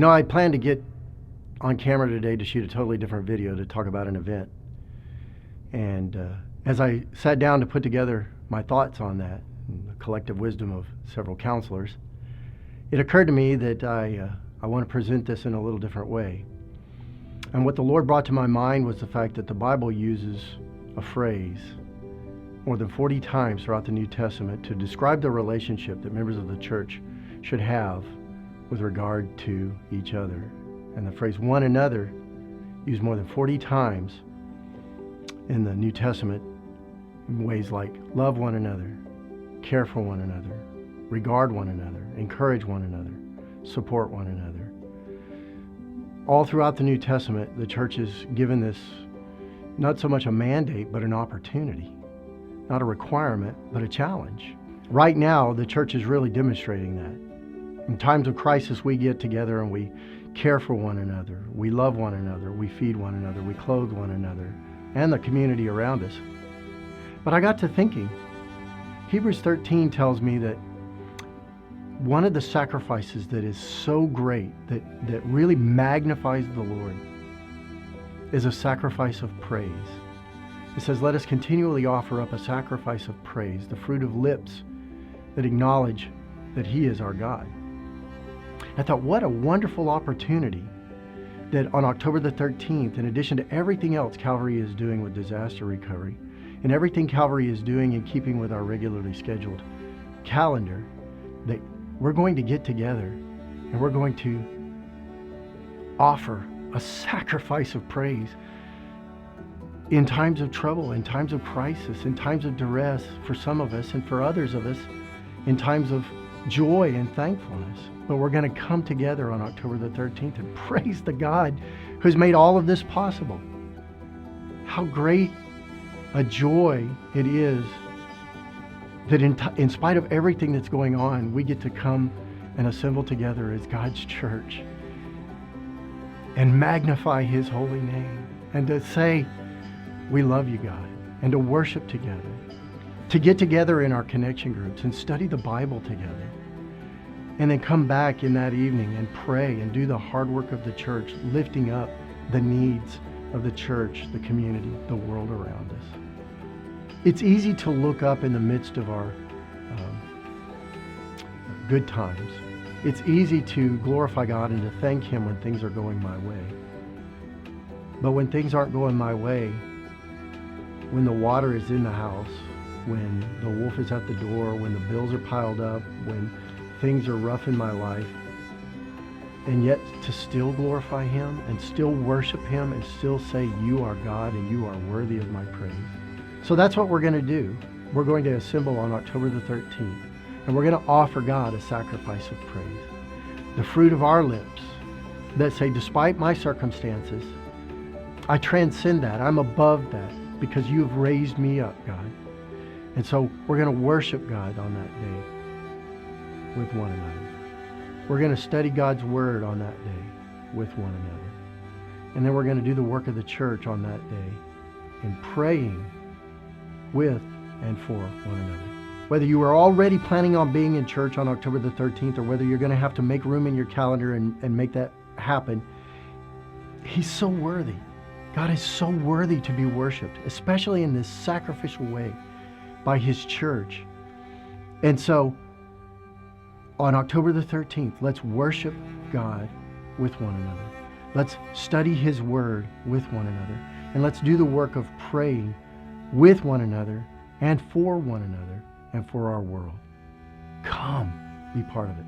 I planned to get on camera today to shoot a totally different video to talk about an event. And as I sat down to put together my thoughts on that, and the collective wisdom of several counselors, it occurred to me that I want to present this in a little different way. And what the Lord brought to my mind was the fact that the Bible uses a phrase more than 40 times throughout the New Testament to describe the relationship that members of the church should have with regard to each other. And the phrase one another used more than 40 times in the New Testament in ways like love one another, care for one another, regard one another, encourage one another, support one another. All throughout the New Testament, the church is given this, not so much a mandate, but an opportunity. Not a requirement, but a challenge. Right now, the church is really demonstrating that. In times of crisis, we get together and we care for one another. We love one another. We feed one another. We clothe one another and the community around us. But I got to thinking, Hebrews 13 tells me that one of the sacrifices that is so great, that really magnifies the Lord, is a sacrifice of praise. It says, let us continually offer up a sacrifice of praise, the fruit of lips that acknowledge that He is our God. I thought, what a wonderful opportunity that on October the 13th, in addition to everything else Calvary is doing with disaster recovery, and everything Calvary is doing in keeping with our regularly scheduled calendar, that we're going to get together and we're going to offer a sacrifice of praise in times of trouble, in times of crisis, in times of duress for some of us, and for others of us in times of joy and thankfulness. But we're going to come together on October the 13th and praise the God who's made all of this possible. How great a joy it is that in spite of everything that's going on, we get to come and assemble together as God's church and magnify His holy name, and to say, we love you, God, and to worship together, to get together in our connection groups and study the Bible together, and then come back in that evening and pray and do the hard work of the church, lifting up the needs of the church, the community, the world around us. It's easy to look up in the midst of our good times. It's easy to glorify God and to thank Him when things are going my way. But when things aren't going my way, when the water is in the house, when the wolf is at the door, when the bills are piled up, when things are rough in my life, and yet to still glorify Him and still worship Him and still say, you are God and you are worthy of my praise. So that's what we're going to do. We're going to assemble on October the 13th, and we're going to offer God a sacrifice of praise. The fruit of our lips that say, despite my circumstances, I transcend that. I'm above that because you have raised me up, God. And so we're going to worship God on that day with one another. We're going to study God's Word on that day with one another. And then we're going to do the work of the church on that day in praying with and for one another. Whether you are already planning on being in church on October the 13th, or whether you're going to have to make room in your calendar and make that happen, He's so worthy. God is so worthy to be worshiped, especially in this sacrificial way by His church. And so, on October the 13th, let's worship God with one another. Let's study His Word with one another. And let's do the work of praying with one another and for one another and for our world. Come, be part of it.